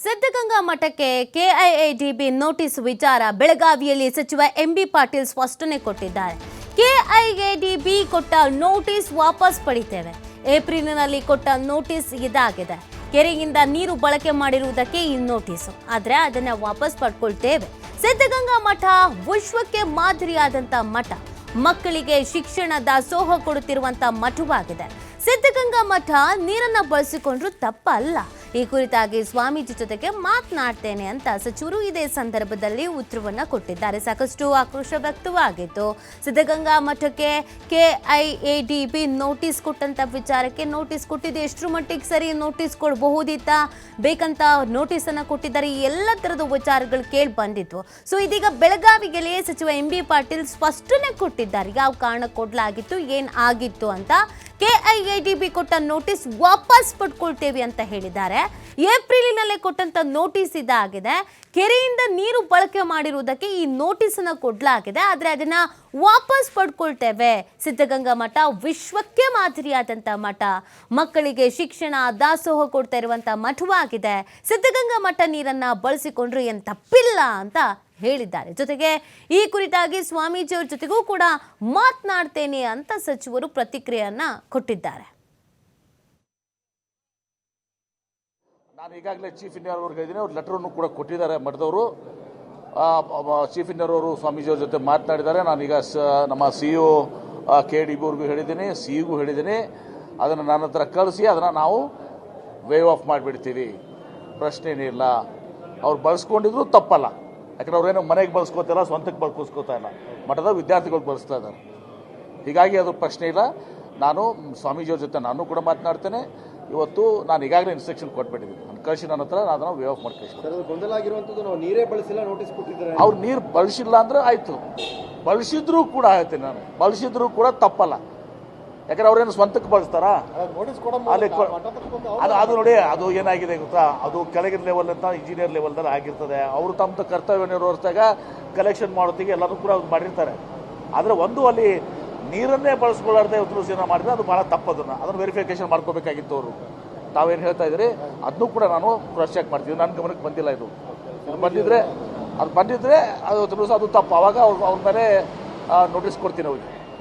ಸಿದ್ಧಗಂಗಾ ಮಠಕ್ಕೆ KIADB notice ವಿಚಾರ ಬೆಳಗಾವಿಯಲ್ಲಿ ಸಚಿವ ಎಂಬಿ ಪಾಟೀಲ್ ಸ್ಪಷ್ಟನೆ ಕೊಟ್ಟಿದ್ದಾರೆ. ಕೆಐಎಡಿಬಿ ಕೊಟ್ಟ ನೋಟಿಸ್ ವಾಪಸ್ ಪಡಿತೇವೆ. ಏಪ್ರಿಲ್ನಲ್ಲಿ ಕೊಟ್ಟ ನೋಟಿಸ್ ಇದಾಗಿದೆ. ಕೆರೆಯಿಂದ ನೀರು ಬಳಕೆ ಮಾಡಿರುವುದಕ್ಕೆ ಈ ನೋಟಿಸ್, ಆದ್ರೆ ಅದನ್ನ ವಾಪಸ್ ಪಡ್ಕೊಳ್ತೇವೆ. ಸಿದ್ಧಗಂಗಾ ಮಠ ವಿಶ್ವಕ್ಕೆ ಮಾದರಿಯಾದಂತ ಮಠ, ಮಕ್ಕಳಿಗೆ ಶಿಕ್ಷಣ ದಾಸೋಹ ಕೊಡುತ್ತಿರುವಂತ ಮಠವಾಗಿದೆ. ಸಿದ್ಧಗಂಗಾ ಮಠ ನೀರನ್ನ ಬಳಸಿಕೊಂಡ್ರು ತಪ್ಪಲ್ಲ. ಈ ಕುರಿತಾಗಿ ಸ್ವಾಮೀಜಿ ಜೊತೆಗೆ ಮಾತನಾಡ್ತೇನೆ ಅಂತ ಸಚಿವರು ಇದೇ ಸಂದರ್ಭದಲ್ಲಿ ಉತ್ತರವನ್ನ ಕೊಟ್ಟಿದ್ದಾರೆ. ಸಾಕಷ್ಟು ಆಕ್ರೋಶ ವ್ಯಕ್ತವಾಗಿತ್ತು. ಸಿದ್ಧಗಂಗಾ ಮಠಕ್ಕೆ ಕೆಐಎಡಿಬಿ ನೋಟಿಸ್ ಕೊಟ್ಟಂತ ವಿಚಾರಕ್ಕೆ ನೋಟಿಸ್ ಕೊಟ್ಟಿದೆ. ಎಷ್ಟರ ಮಟ್ಟಿಗೆ ಸರಿ ನೋಟಿಸ್ ಕೊಡಬಹುದಿತ್ತ, ಬೇಕಂತ ನೋಟಿಸ್ ಅನ್ನ ಕೊಟ್ಟಿದ್ದಾರೆ. ಎಲ್ಲ ತರದ ವಿಚಾರಗಳು ಕೇಳಿ ಬಂದಿತ್ತು. ಸೊ ಇದೀಗ ಬೆಳಗಾವಿಗೆ ಸಚಿವ ಎಂಬಿ ಪಾಟೀಲ್ ಸ್ಪಷ್ಟನೆ ಕೊಟ್ಟಿದ್ದಾರೆ. ಯಾವ ಕಾರಣ ಕೊಡ್ಲಾಗಿತ್ತು, ಏನ್ ಆಗಿತ್ತು ಅಂತ. ಕೆಐಎಡಿಬಿ ಕೊಟ್ಟ ನೋಟಿಸ್ ವಾಪಸ್ ಪಡ್ಕೊಳ್ತೇವೆ ಅಂತ ಹೇಳಿದ್ದಾರೆ. ಏಪ್ರಿಲಿನಲ್ಲೇ ಕೊಟ್ಟಂತ ನೋಟಿಸ್ ಇದಾಗಿದೆ. ಕೆರೆಯಿಂದ ನೀರು ಬಳಕೆ ಮಾಡಿರುವುದಕ್ಕೆ ಈ ನೋಟಿಸ್ ಅನ್ನು ಕೊಡಲಾಗಿದೆ, ಆದ್ರೆ ಅದನ್ನ ವಾಪಸ್ ಪಡ್ಕೊಳ್ತೇವೆ. ಸಿದ್ಧಗಂಗಾ ಮಠ ವಿಶ್ವಕ್ಕೆ ಮಾದರಿಯಾದಂತ ಮಠ, ಮಕ್ಕಳಿಗೆ ಶಿಕ್ಷಣ ದಾಸೋಹ ಕೊಡ್ತಾ ಇರುವಂತ ಮಠವಾಗಿದೆ. ಸಿದ್ಧಗಂಗಾ ಮಠ ನೀರನ್ನ ಬಳಸಿಕೊಂಡ್ರು ಏನ್ ತಪ್ಪಿಲ್ಲ ಅಂತ ಹೇಳಿದ್ದಾರೆ. ಜೊತೆಗೆ ಈ ಕುರಿತಾಗಿ ಸ್ವಾಮೀಜಿಯವರ ಜೊತೆಗೂ ಕೂಡ ಮಾತನಾಡ್ತೇನೆ ಅಂತ ಸಚಿವರು ಪ್ರತಿಕ್ರಿಯೆಯನ್ನ ಕೊಟ್ಟಿದ್ದಾರೆ. ನಾನು ಈಗಾಗಲೇ ಚೀಫ್ ಇಂಜಿನಿಯರ್ ಅವ್ರಿಗೆ ಹೇಳಿದ್ದೀನಿ, ಅವ್ರು ಲೆಟರನ್ನು ಕೂಡ ಕೊಟ್ಟಿದ್ದಾರೆ ಮಠದವರು. ಚೀಫ್ ಇಂಜಿನಿಯರ್ ಅವರು ಸ್ವಾಮೀಜಿಯವ್ರ ಜೊತೆ ಮಾತನಾಡಿದ್ದಾರೆ. ನಾನೀಗ ನಮ್ಮ CEO KDB ಅವ್ರಿಗೂ ಹೇಳಿದ್ದೀನಿ, ಸಿಗೂ ಹೇಳಿದ್ದೀನಿ. ಅದನ್ನು ನನ್ನ ಹತ್ರ ಕಳಿಸಿ ಅದನ್ನು ನಾವು ವೇವ್ ಆಫ್ ಮಾಡಿಬಿಡ್ತೀವಿ, ಪ್ರಶ್ನೆ ಏನಿಲ್ಲ. ಅವ್ರು ಬಳಸ್ಕೊಂಡಿದ್ರು ತಪ್ಪಲ್ಲ. ಯಾಕಂದ್ರೆ ಅವ್ರೇನು ಮನೆಗೆ ಬಳಸ್ಕೋತಿಲ್ಲ, ಸ್ವಂತಕ್ಕೆ ಬಳಸ್ಕೋತಾ ಇಲ್ಲ, ಮಠದ ವಿದ್ಯಾರ್ಥಿಗಳು ಬಳಸ್ತಾ ಇದ್ದಾರೆ. ಹೀಗಾಗಿ ಅದು ಪ್ರಶ್ನೆ ಇಲ್ಲ. ನಾನು ಸ್ವಾಮೀಜಿಯವ್ರ ಜೊತೆ ನಾನು ಕೂಡ ಮಾತನಾಡ್ತೇನೆ. ಇವತ್ತು ನಾನು ಈಗಾಗಲೇ ಇನ್ಸ್ಟ್ರಕ್ಷನ್ ಕೊಟ್ಬಿಟ್ಟಿದ್ದೀನಿ, ನಾನು ಕಳಿಸಿ ನನ್ನ ಹತ್ರ ಅದನ್ನು ವೇ ಆಫ್ ಮಾಡಿ ಕಳಿಸ್ತೀನಿ. ಗೊಂದಲ ಆಗಿರುವಂಥದ್ದು ನಾವು ನೀರೇ ಬಳಸಿಲ್ಲ ನೋಟಿಸ್ ಕೊಟ್ಟಿದ್ದಾರೆ. ಅವ್ರು ನೀರು ಬಳಸಿಲ್ಲ ಅಂದ್ರೆ ಆಯ್ತು, ಬಳಸಿದ್ರು ಕೂಡ ಹೇಳ್ತೀನಿ ನಾನು, ಬಳಸಿದ್ರು ಕೂಡ ತಪ್ಪಲ್ಲ. ಯಾಕಂದ್ರೆ ಅವ್ರೇನು ಸ್ವಂತಕ್ಕೆ ಬಳಸ್ತಾರಾ? ಅಲ್ಲಿ ಅದು ನೋಡಿ, ಅದು ಏನಾಗಿದೆ ಗೊತ್ತಾ, ಅದು ಕೆಳಗಿನ ಲೆವೆಲ್ ಅಂತ ಇಂಜಿನಿಯರ್ ಲೆವೆಲ್ದಲ್ಲಿ ಆಗಿರ್ತದೆ. ಅವರು ತಮ್ಮ ಕರ್ತವ್ಯ ನಿರ್ವಹಿಸಿದಾಗ ಕಲೆಕ್ಷನ್ ಮಾಡೋತ್ತಿಗೆ ಎಲ್ಲರೂ ಕೂಡ ಮಾಡಿರ್ತಾರೆ. ಆದರೆ ಒಂದು ಅಲ್ಲಿ ನೀರನ್ನೇ ಬಳಸ್ಕೊಳ್ಳಾರ್ದೆ ಉತ್ತರಸೇನ ಮಾಡಿದ್ರೆ ಅದು ಬಹಳ ತಪ್ಪದನ್ನು, ಅದನ್ನು ವೆರಿಫಿಕೇಶನ್ ಮಾಡ್ಕೋಬೇಕಾಗಿತ್ತು ಅವರು. ತಾವೇನು ಹೇಳ್ತಾ ಇದ್ರಿ ಅದನ್ನು ಕೂಡ ನಾನು ಕ್ರಾಸ್ ಚೆಕ್ ಮಾಡ್ತೀವಿ. ನನ್ನ ಗಮನಕ್ಕೆ ಬಂದಿಲ್ಲ. ಇದು ಬಂದಿದ್ರೆ ಅದು ತಪ್ಪು. ಅವಾಗ ಅವ್ರ ಮೇಲೆ ನೋಟಿಸ್ ಕೊಡ್ತೀನಿ.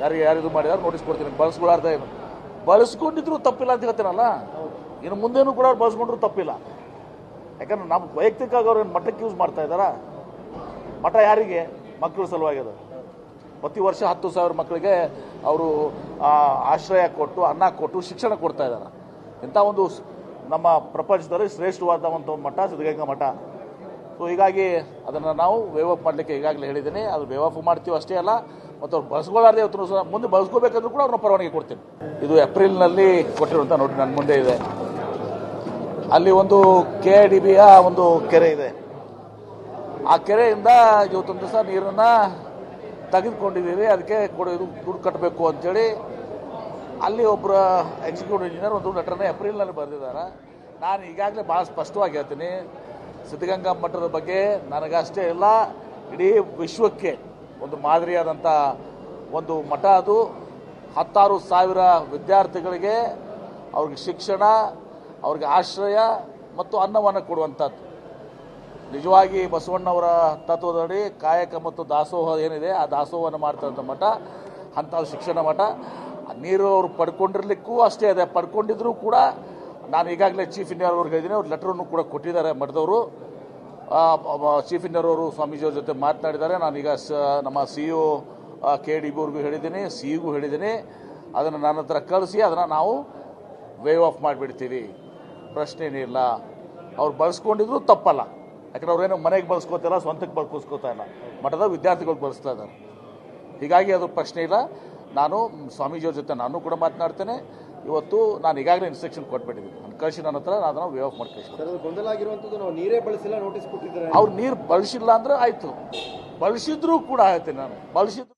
ಅವ್ರಿಗೆ ಯಾರಿದು ಮಾಡಿದಾರೆ ನೋಟಿಸ್ ಕೊಡ್ತೀನಿ. ಬಳಸ್ಕೊಳ್ಳಾರ್ದೆ ಏನು ಬಳಸ್ಕೊಂಡಿದ್ರು ತಪ್ಪಿಲ್ಲ ಅಂತ ಹೇಳ್ತೀನಲ್ಲ, ಇನ್ನು ಮುಂದೇನು ಕೂಡ ಅವ್ರು ಬಳಸ್ಕೊಂಡ್ರು ತಪ್ಪಿಲ್ಲ. ಯಾಕಂದ್ರೆ ನಮ್ಮ ವೈಯಕ್ತಿಕವಾಗಿ ಅವ್ರು ಮಠಕ್ಕೆ ಯೂಸ್ ಮಾಡ್ತಾ ಇದ್ದಾರಾ? ಮಠ ಯಾರಿಗೆ? ಮಕ್ಕಳ ಸಲುವಾಗಿ ಅದು. ಪ್ರತಿ ವರ್ಷ 10,000 ಮಕ್ಕಳಿಗೆ ಅವರು ಆಶ್ರಯ ಕೊಟ್ಟು, ಅನ್ನ ಕೊಟ್ಟು, ಶಿಕ್ಷಣ ಕೊಡ್ತಾ ಇದ್ದಾರೆ. ಇಂಥ ಒಂದು ನಮ್ಮ ಪ್ರಪಂಚದಲ್ಲಿ ಶ್ರೇಷ್ಠವಾದಂಥ ಮಠ ಸಿದ್ಧಗಂಗಾ ಮಠ. ಸೊ ಹೀಗಾಗಿ ಅದನ್ನು ನಾವು ವೇವ್ ಆಫ್ ಮಾಡಲಿಕ್ಕೆ ಈಗಾಗಲೇ ಹೇಳಿದ್ದೀನಿ. ಅದು ವೇವ್ ಆಫ್ ಮಾಡ್ತೀವಿ ಅಷ್ಟೇ ಅಲ್ಲ, ಮತ್ತು ಅವ್ರು ಬಳಸ್ಕೊಳ್ಳಾರ್ದೆ ಇವತ್ತು ಮುಂದೆ ಬಳಸ್ಕೋಬೇಕಂದ್ರೂ ಕೂಡ ಅವ್ರನ್ನ ಪರವಾನಗಿ ಕೊಡ್ತೀನಿ. ಇದು ಏಪ್ರಿಲ್ನಲ್ಲಿ ಕೊಟ್ಟಿರುವಂಥ ನೋಡಿ ನನ್ನ ಮುಂದೆ ಇದೆ. ಅಲ್ಲಿ ಒಂದು KIDBಯ ಒಂದು ಕೆರೆ ಇದೆ. ಆ ಕೆರೆಯಿಂದ ಇವತ್ತೊಂದು ದಿವಸ ನೀರನ್ನು ತೆಗೆದುಕೊಂಡಿದ್ದೀವಿ. ಅದಕ್ಕೆ ದುಡ್ಡು ಕಟ್ಟಬೇಕು ಅಂತೇಳಿ ಅಲ್ಲಿ ಒಬ್ಬರ ಎಕ್ಸಿಕ್ಯೂಟಿವ್ ಇಂಜಿನಿಯರ್ ಒಂದು ಲೆಟರ್ನ ಏಪ್ರಿಲ್ನಲ್ಲಿ ಬರೆದಿದ್ದಾರೆ. ನಾನು ಈಗಾಗಲೇ ಭಾಳ ಸ್ಪಷ್ಟವಾಗಿ ಹೇಳ್ತೀನಿ, ಸಿದ್ಧಗಂಗಾ ಮಠದ ಬಗ್ಗೆ ನನಗಷ್ಟೇ ಇಲ್ಲ, ಇಡೀ ವಿಶ್ವಕ್ಕೆ ಒಂದು ಮಾದರಿಯಾದಂಥ ಒಂದು ಮಠ. ಅದು 16,000 ವಿದ್ಯಾರ್ಥಿಗಳಿಗೆ ಅವ್ರಿಗೆ ಶಿಕ್ಷಣ, ಅವ್ರಿಗೆ ಆಶ್ರಯ ಮತ್ತು ಅನ್ನವನ್ನು ಕೊಡುವಂಥದ್ದು. ನಿಜವಾಗಿ ಬಸವಣ್ಣವರ ತತ್ವದಡಿ ಕಾಯಕ ಮತ್ತು ದಾಸೋಹ ಏನಿದೆ, ಆ ದಾಸೋಹವನ್ನು ಮಾಡ್ತಕ್ಕಂಥ ಮಠ, ಅಂಥ ಶಿಕ್ಷಣ ಮಠ. ನೀರು ಅವರು ಪಡ್ಕೊಂಡಿರ್ಲಿಕ್ಕೂ ಅಷ್ಟೇ ಇದೆ. ಪಡ್ಕೊಂಡಿದ್ರು ಕೂಡ ನಾನು ಈಗಾಗಲೇ ಚೀಫ್ ಇಂಜಿನಿಯರ್ ಅವ್ರಿಗೆ ಹೇಳಿದ್ದೀನಿ, ಅವ್ರು ಲೆಟರನ್ನು ಕೂಡ ಕೊಟ್ಟಿದ್ದಾರೆ ಮಠದವರು. ಚೀಫ್ ಇಂಜಿನಿಯರ್ ಅವರು ಸ್ವಾಮೀಜಿಯವ್ರ ಜೊತೆ ಮಾತನಾಡಿದ್ದಾರೆ. ನಾನೀಗ ನಮ್ಮ CEO KDB ಅವ್ರಿಗೂ ಹೇಳಿದ್ದೀನಿ, ಸಿಗೂ ಹೇಳಿದ್ದೀನಿ. ಅದನ್ನು ನನ್ನ ಹತ್ರ ಕಳಿಸಿ ಅದನ್ನು ನಾವು ವೇವ್ ಆಫ್ ಮಾಡಿಬಿಡ್ತೀವಿ, ಪ್ರಶ್ನೆ ಏನಿಲ್ಲ. ಅವ್ರು ಬಳಸ್ಕೊಂಡಿದ್ರು ತಪ್ಪಲ್ಲ. ಯಾಕಂದ್ರೆ ಅವ್ರೇನು ಮನೆಗೆ ಬಳಸ್ಕೋತಿಲ್ಲ, ಸ್ವಂತಕ್ಕೆ ಬಳಸ್ಕೋತಾ ಇಲ್ಲ, ಮಠದ ವಿದ್ಯಾರ್ಥಿಗಳು ಬಳಸ್ತಾ ಇದ್ದಾರೆ. ಹೀಗಾಗಿ ಅದು ಪ್ರಶ್ನೆ ಇಲ್ಲ. ನಾನು ಸ್ವಾಮೀಜಿಯವ್ರ ಜೊತೆ ನಾನು ಕೂಡ ಮಾತನಾಡ್ತೇನೆ. ಇವತ್ತು ನಾನು ಈಗಾಗಲೇ ಇನ್ಸ್ಟ್ರಕ್ಷನ್ ಕೊಟ್ಬಿಟ್ಟಿದ್ದೀನಿ, ನಾನು ಕಳಿಸಿ ನನ್ನ ಹತ್ರ ಅದನ್ನು ವೇ ಆಫ್ ಮಾಡಿ ಕಳಿಸ್ತೀನಿ. ಗೊಂದಲ ಆಗಿರುವಂಥದ್ದು ನಾವು ನೀರೇ ಬಳಸಿಲ್ಲ ನೋಟಿಸ್ ಕೊಟ್ಟಿದ್ದಾರೆ. ಅವ್ರು ನೀರು ಬಳಸಿಲ್ಲ ಅಂದ್ರೆ ಆಯ್ತು, ಬಳಸಿದ್ರು ಕೂಡ ಹೇಳ್ತೀನಿ ನಾನು, ಬಳಸಿದ್ರು